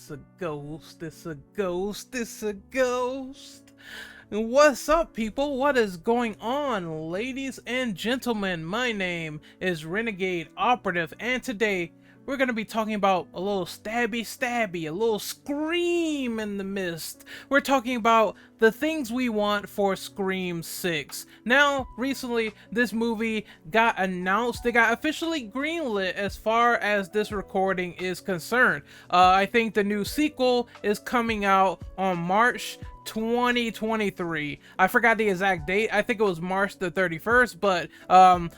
It's a ghost, it's a ghost, it's a ghost. What's up, people? What is going on, ladies and gentlemen? My name is Renegade Operative, and today we're going to be talking about a little stabby, a little scream in the mist. We're talking about the things we want for Scream 6. Now, recently, this movie got announced. It got officially greenlit as far as this recording is concerned. I think the new sequel is coming out on March 2023. I forgot the exact date. I think it was March the 31st, but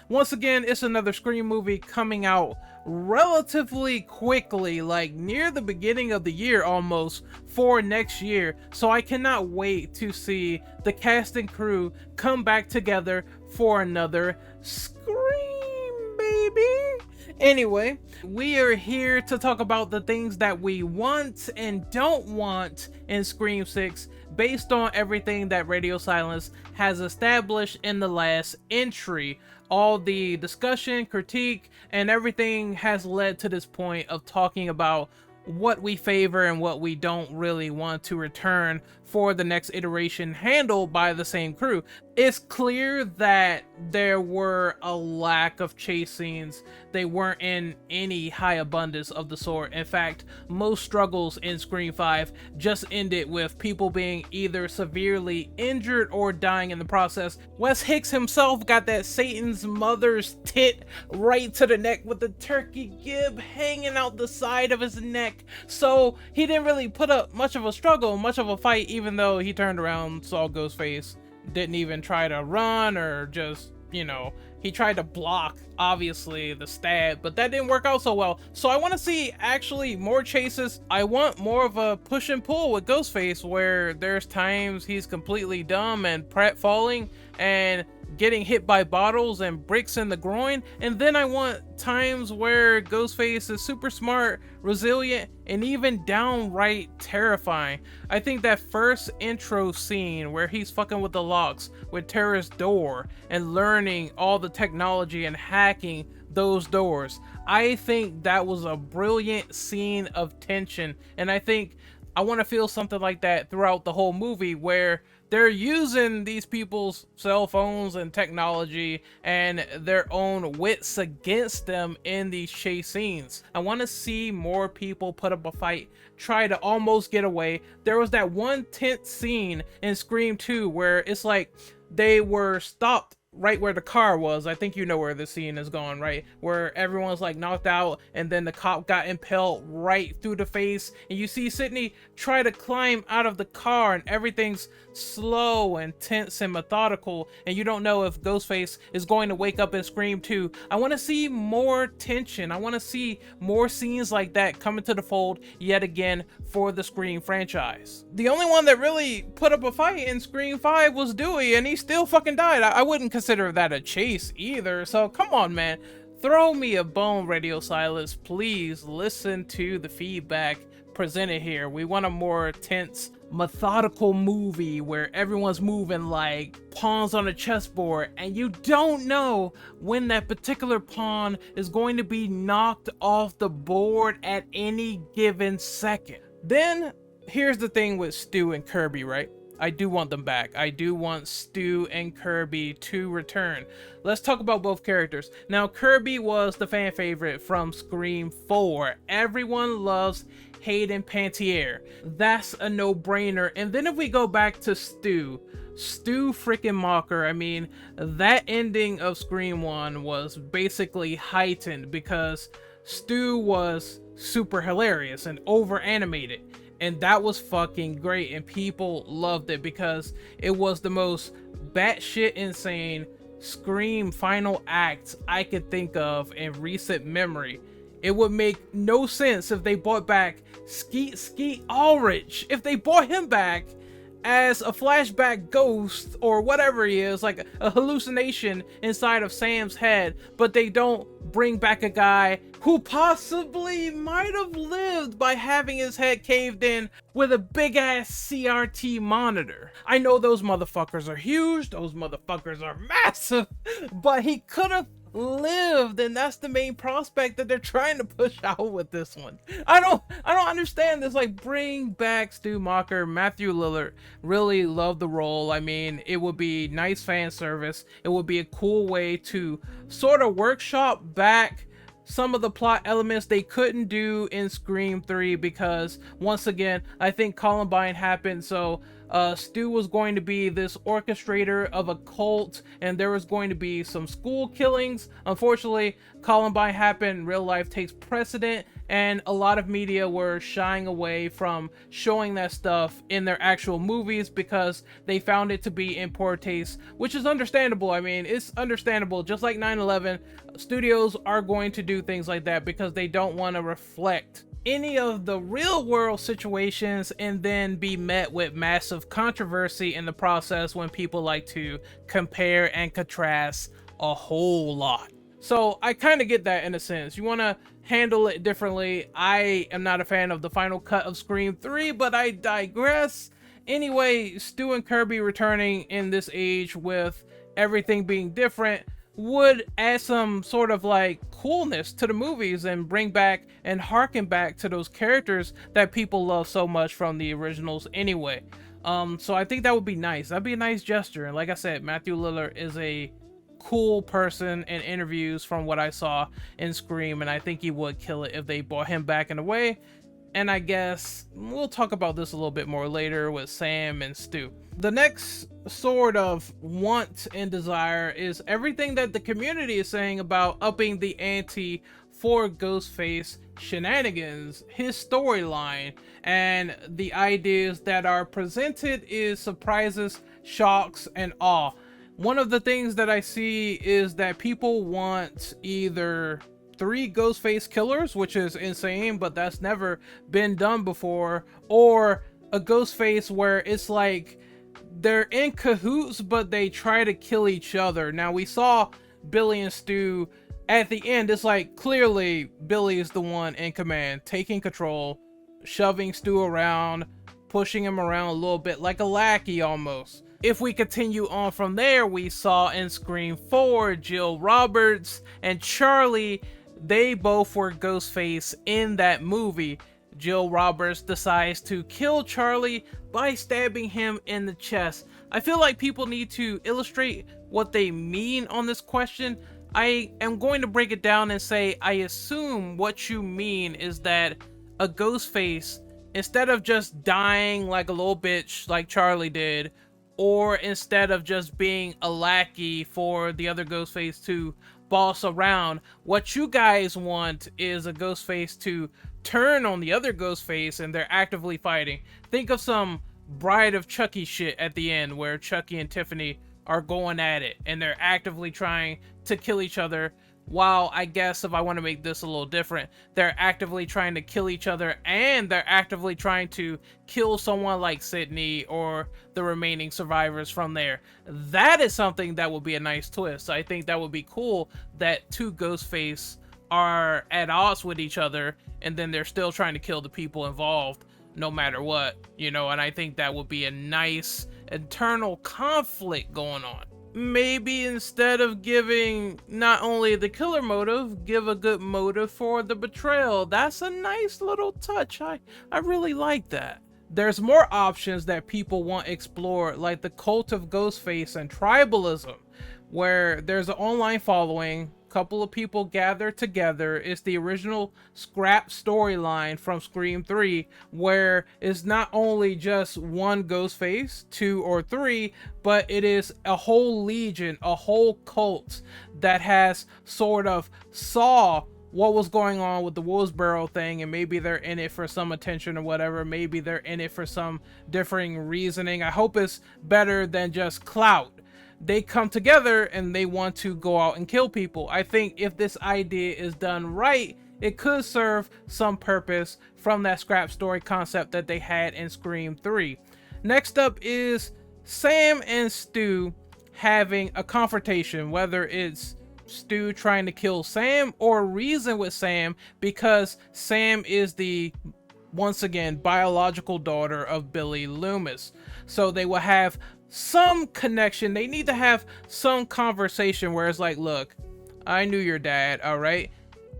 once again, it's another Scream movie coming out relatively quickly, like near the beginning of the year almost, for next year. So I cannot wait to see the cast and crew come back together for another Scream, baby. Anyway, we are here to talk about the things that we want and don't want in Scream 6 based on everything that Radio Silence has established in the last entry. All the discussion, critique, and everything has led to this point of talking about what we favor and what we don't really want to return for the next iteration, handled by the same crew. It's clear that there were a lack of chase scenes. They weren't in any high abundance of the sort. In fact, most struggles in Scream 5 just ended with people being either severely injured or dying in the process. Wes Hicks himself got that Satan's mother's tit right to the neck with the turkey gib hanging out the side of his neck. So he didn't really put up much of a struggle, much of a fight, even though he turned around, saw Ghostface, didn't even try to run or just, you know, he tried to block, obviously, the stab, but that didn't work out so well. So I want to see actually more chases. I want more of a push and pull with Ghostface, where there's times he's completely dumb and falling and getting hit by bottles and bricks in the groin, and then I want times where Ghostface is super smart, resilient, and even downright terrifying. I think that first intro scene where he's fucking with the locks with Tara's door and learning all the technology and hacking those doors, I think that was a brilliant scene of tension, and I think I want to feel something like that throughout the whole movie, where they're using these people's cell phones and technology and their own wits against them in these chase scenes. I want to see more people put up a fight, try to almost get away. There was that one tense scene in Scream 2 where it's like they were stopped right where the car was. I think you know where the scene is going, right? Where everyone's like knocked out and then the cop got impaled right through the face, and you see Sydney try to climb out of the car and everything's slow and tense and methodical, and you don't know if Ghostface is going to wake up and scream too. I want to see more tension. I want to see more scenes like that coming to the fold yet again for the Scream franchise. The only one that really put up a fight in Scream 5 was Dewey, and he still fucking died. I wouldn't consider that a chase either, so come on, man. Throw me a bone, Radio Silence. Please listen to the feedback presented here. We want a more tense, methodical movie where everyone's moving like pawns on a chessboard, and you don't know when that particular pawn is going to be knocked off the board at any given second. Then here's the thing with Stu and Kirby, right? I do want them back. I do want Stu and Kirby to return. Let's talk about both characters. Now, Kirby was the fan favorite from Scream 4. Everyone loves Hayden Panettiere. That's a no-brainer. And then if we go back to Stu freaking Mocker, I mean, that ending of Scream 1 was basically heightened because Stu was super hilarious and over animated. And that was fucking great, and people loved it because it was the most batshit insane Scream final act I could think of in recent memory. It would make no sense if they brought back Skeet Ulrich. If they brought him back as a flashback ghost or whatever he is, like a hallucination inside of Sam's head, but they don't bring back a guy who possibly might have lived by having his head caved in with a big ass CRT monitor. I know those motherfuckers are huge, those motherfuckers are massive, but he could have lived, and that's the main prospect that they're trying to push out with this one. I don't understand this. Like, bring back Stu Macher. Matthew Lillard really loved the role. I mean, it would be nice fan service. It would be a cool way to sort of workshop back some of the plot elements they couldn't do in Scream 3 because, once again, I think Columbine happened, so Stu was going to be this orchestrator of a cult, and there was going to be some school killings. Unfortunately, Columbine happened, real life takes precedent, and a lot of media were shying away from showing that stuff in their actual movies because they found it to be in poor taste, which is understandable. I mean, it's understandable. Just like 9/11, studios are going to do things like that because they don't want to reflect any of the real world situations and then be met with massive controversy in the process when people like to compare and contrast a whole lot. So I kind of get that in a sense. You want to handle it differently. I am not a fan of the final cut of Scream 3, but I digress. Anyway, Stu and Kirby returning in this age with everything being different would add some sort of like coolness to the movies and bring back and harken back to those characters that people love so much from the originals anyway. So I think that would be nice. That'd be a nice gesture. And like I said, Matthew Lillard is a cool person in interviews from what I saw in Scream, and I think he would kill it if they brought him back in a way. And I guess we'll talk about this a little bit more later with Sam and Stu. The next sort of want and desire is everything that the community is saying about upping the ante for Ghostface shenanigans, his storyline, and the ideas that are presented is surprises, shocks, and awe. One of the things that I see is that people want either 3 Ghostface killers, which is insane, but that's never been done before, or a Ghostface where it's like they're in cahoots, but they try to kill each other. Now, we saw Billy and Stu at the end. It's like clearly Billy is the one in command, taking control, shoving Stu around, pushing him around a little bit like a lackey almost. If we continue on from there, we saw in Scream 4, Jill Roberts and Charlie, they both were Ghostface in that movie. Jill Roberts decides to kill Charlie by stabbing him in the chest. I feel like people need to illustrate what they mean on this question. I am going to break it down and say, I assume what you mean is that a Ghostface, instead of just dying like a little bitch like Charlie did, or instead of just being a lackey for the other Ghostface to boss around, what you guys want is a Ghostface to turn on the other Ghostface and they're actively fighting. Think of some Bride of Chucky shit at the end where Chucky and Tiffany are going at it and they're actively trying to kill each other. While I guess if I want to make this a little different, they're actively trying to kill each other and they're actively trying to kill someone like Sydney or the remaining survivors from there. That is something that would be a nice twist. I think that would be cool that 2 Ghostface are at odds with each other and then they're still trying to kill the people involved no matter what, you know, and I think that would be a nice internal conflict going on. Maybe instead of giving not only the killer motive, give a good motive for the betrayal. That's a nice little touch. I really like that. There's more options that people want explored, like the cult of Ghostface and tribalism, where there's an online following, couple of people gather together. It's the original scrap storyline from Scream 3, where it's not only just one Ghostface, 2 or 3, but it is a whole legion, a whole cult that has sort of saw what was going on with the Woodsboro thing, and maybe they're in it for some attention or whatever. Maybe they're in it for some differing reasoning. I hope it's better than just clout. They come together and they want to go out and kill people. I think if this idea is done right, it could serve some purpose from that scrap story concept that they had in Scream 3. Next up is Sam and Stu having a confrontation, whether it's Stu trying to kill Sam or reason with Sam because Sam is the, once again, biological daughter of Billy Loomis. So they will have some connection. They need to have some conversation where it's like, look, I knew your dad, alright?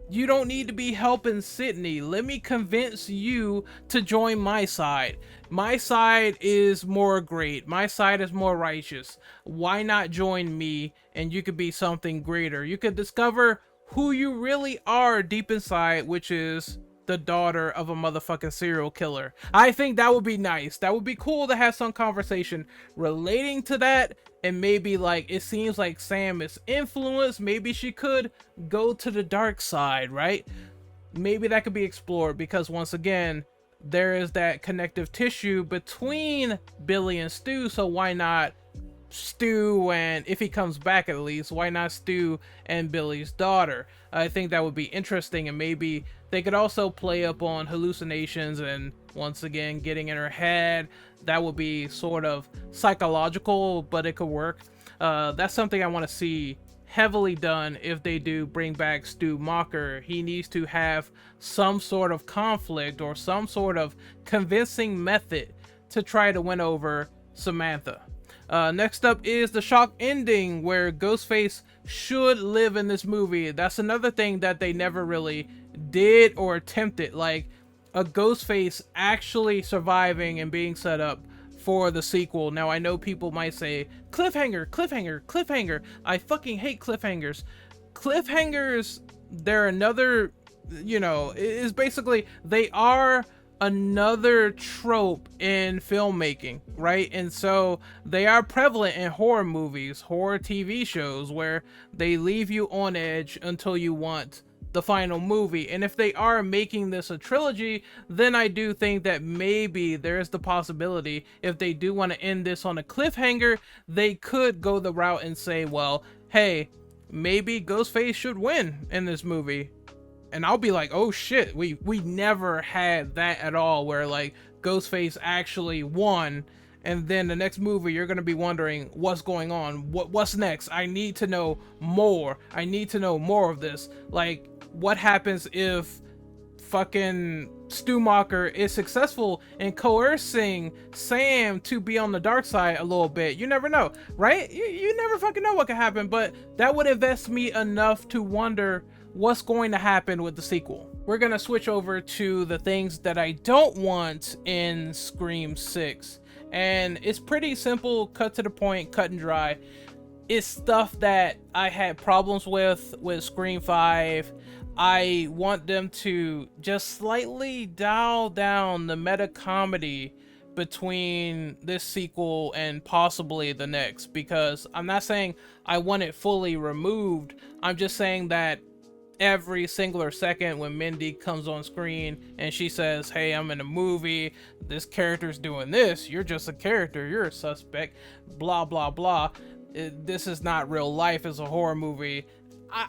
You don't need to be helping Sydney. Let me convince you to join my side. My side is more great. My side is more righteous. Why not join me and you could be something greater? You could discover who you really are deep inside, which is the daughter of a motherfucking serial killer. I think that would be nice. That would be cool to have some conversation relating to that. And maybe, like, it seems like Sam is influenced. Maybe she could go to the dark side, right? Maybe that could be explored, because once again, there is that connective tissue between Billy and Stu. So why not Stu, and if he comes back at least, why not Stu and Billy's daughter? I think that would be interesting, and maybe they could also play up on hallucinations and once again getting in her head. That would be sort of psychological, but it could work. That's something I want to see heavily done if they do bring back Stu Macher. He needs to have some sort of conflict or some sort of convincing method to try to win over Samantha. Next up is the shock ending where Ghostface should live in this movie. That's another thing that they never really did or attempted, like a Ghostface actually surviving and being set up for the sequel. Now, I know people might say, cliffhanger, cliffhanger, cliffhanger. I fucking hate cliffhangers. Cliffhangers, they're another, is basically, they are another trope in filmmaking, right? And so they are prevalent in horror movies, horror TV shows, where they leave you on edge until you want the final movie. And if they are making this a trilogy, then I do think that maybe there's the possibility, if they do want to end this on a cliffhanger, they could go the route and say, well, hey, maybe Ghostface should win in this movie. And I'll be like, oh shit, we never had that at all, where like Ghostface actually won, and then the next movie you're gonna be wondering what's going on, what's next. I need to know more. I need to know more of this. Like, what happens if fucking Stu Macher is successful in coercing Sam to be on the dark side a little bit? You never know, right? You never fucking know what could happen, but that would invest me enough to wonder what's going to happen with the sequel. We're gonna switch over to the things that I don't want in Scream 6. And it's pretty simple, cut to the point, cut and dry. It's stuff that I had problems with Scream 5. I want them to just slightly dial down the meta comedy between this sequel and possibly the next, because I'm not saying I want it fully removed. I'm just saying that every singular second when Mindy comes on screen and she says, hey, I'm in a movie, this character's doing this, you're just a character, you're a suspect, blah blah blah, this is not real life, it's a horror movie.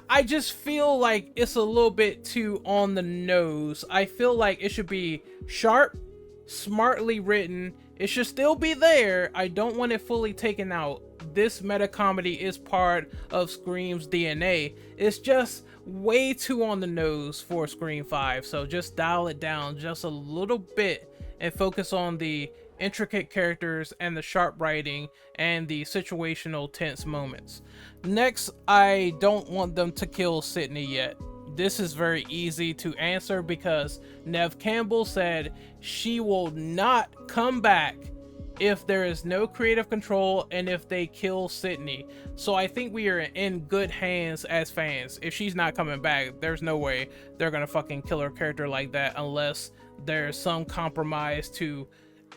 I just feel like it's a little bit too on the nose. I feel like it should be sharp, smartly written. It should still be there. I don't want it fully taken out. This meta comedy is part of Scream's DNA. It's just way too on the nose for Scream 5. So just dial it down just a little bit and focus on the intricate characters and the sharp writing and the situational tense moments. Next, I don't want them to kill Sydney yet. This is very easy to answer because Neve Campbell said she will not come back if there is no creative control and if they kill Sydney. So I think we are in good hands as fans. If she's not coming back, there's no way they're gonna fucking kill her character like that unless there's some compromise to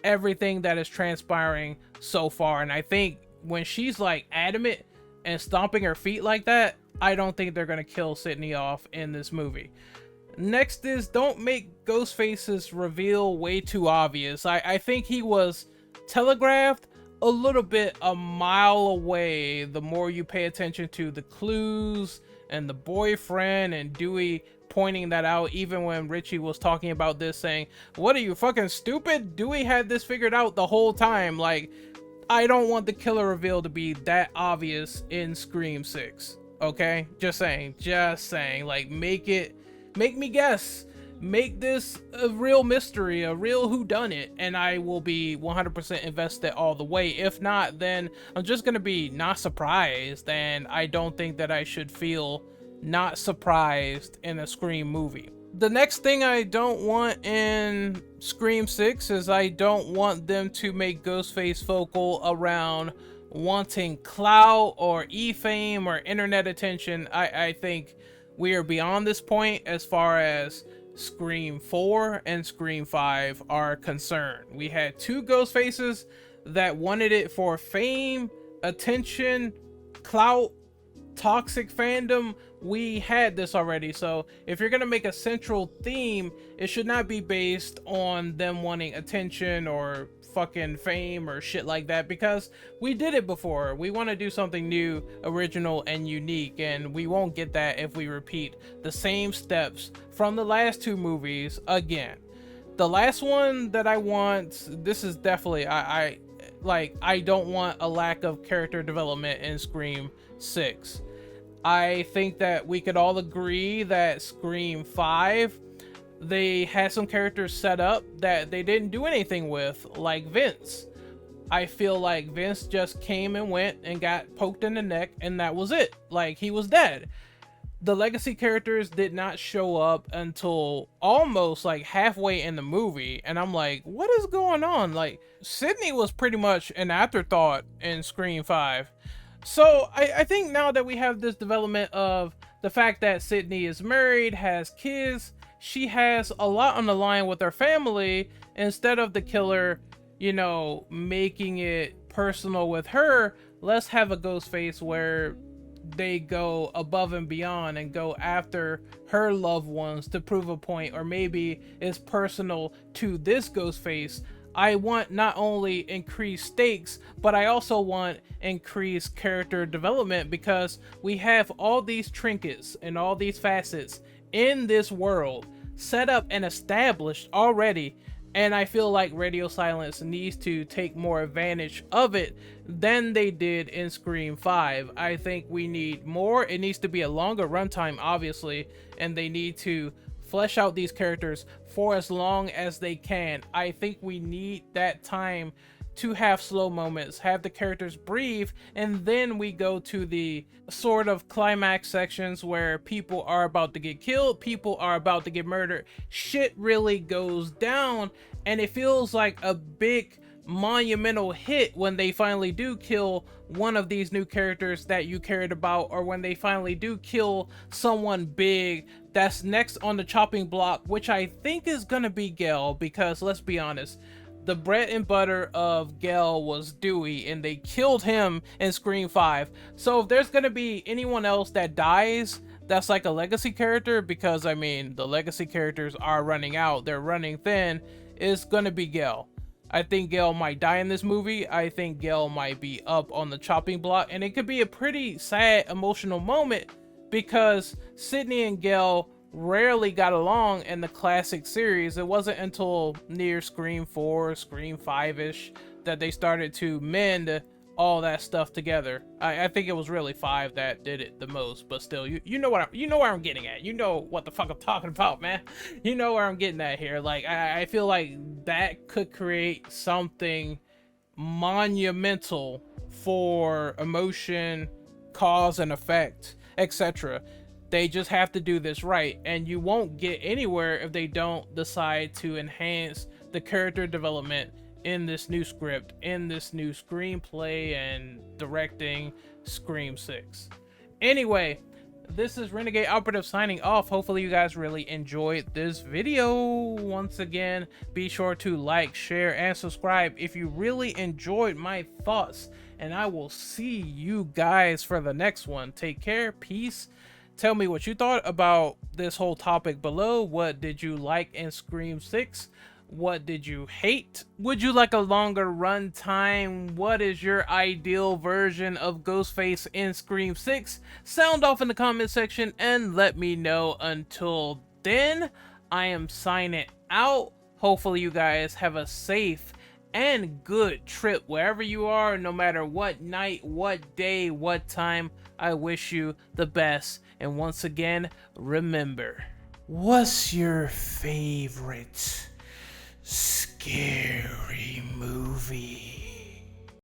everything that is transpiring so far. And I think when she's like adamant and stomping her feet like that, I don't think they're gonna kill Sydney off in this movie. Next is, don't make Ghostface's reveal way too obvious. I think he was telegraphed a little bit a mile away the more you pay attention to the clues and the boyfriend and Dewey pointing that out. Even when Richie was talking about this, saying, what are you, fucking stupid? Dewey had this figured out the whole time. Like, I don't want the killer reveal to be that obvious in Scream 6. Okay, just saying, like, make me guess, make this a real mystery, a real whodunit, and I will be 100% invested all the way. If not, then I'm just gonna be not surprised, and I don't think that I should feel not surprised in a Scream movie. The next thing I don't want in Scream 6 is I don't want them to make Ghostface focal around wanting clout or e-fame or internet attention. I think we are beyond this point as far as Scream 4 and Scream 5 are concerned. We had two Ghostfaces that wanted it for fame, attention, clout, toxic fandom. We had this already. So if you're gonna make a central theme, it should not be based on them wanting attention or fucking fame or shit like that, because we did it before. We want to do something new, original, and unique, and we won't get that if we repeat the same steps from the last two movies again. The last one that I want, this is definitely, I don't want a lack of character development in Scream 6. I think that we could all agree that Scream 5, they had some characters set up that they didn't do anything with, like Vince. I feel like Vince just came and went and got poked in the neck, and that was it. Like, he was dead. The legacy characters did not show up until almost like halfway in the movie, and I'm like, what is going on? Like, Sydney was pretty much an afterthought in Scream 5. So I think now that we have this development of the fact that Sydney is married, has kids, she has a lot on the line with her family, instead of the killer, you know, making it personal with her, let's have a Ghostface where they go above and beyond and go after her loved ones to prove a point, or maybe it's personal to this Ghostface. I want not only increased stakes, but I also want increased character development, because we have all these trinkets and all these facets in this world set up and established already, and I feel like Radio Silence needs to take more advantage of it than they did in Scream 5. I think we need more. It needs to be a longer runtime, obviously, and they need to flesh out these characters for as long as they can. I think we need that time to have slow moments, have the characters breathe, and then we go to the sort of climax sections where people are about to get killed, people are about to get murdered, shit really goes down, and it feels like a big monumental hit when they finally do kill one of these new characters that you cared about, or when they finally do kill someone big that's next on the chopping block, which I think is gonna be Gale, because let's be honest, the bread and butter of Gale was Dewey, and they killed him in Scream 5. So if there's gonna be anyone else that dies that's like a legacy character, because I mean the legacy characters are running out, they're running thin, it's gonna be Gale. I think Gale might die in this movie. I think Gale might be up on the chopping block, and it could be a pretty sad, emotional moment, because Sydney and Gale rarely got along in the classic series. It wasn't until near Scream 4, Scream 5-ish that they started to mend all that stuff together. I think it was really 5 that did it the most, but still, you know what you know where I'm getting at. You know what the fuck I'm talking about, man. You know where I'm getting at here. Like, I feel like that could create something monumental for emotion, cause and effect, etc. They just have to do this right, and you won't get anywhere if they don't decide to enhance the character development in this new script, in this new screenplay and directing Scream 6. Anyway, this is Renegade Operative signing off. Hopefully you guys really enjoyed this video. Once again, be sure to like, share, and subscribe if you really enjoyed my thoughts, and I will see you guys for the next one. Take care, peace. Tell me what you thought about this whole topic below. What did you like in Scream 6? What did you hate? Would you like a longer run time? What is your ideal version of Ghostface in Scream 6? Sound off in the comment section and let me know. Until then, I am signing out. Hopefully you guys have a safe and good trip wherever you are, no matter what night, what day, what time. I wish you the best. And once again, remember, what's your favorite scary movie?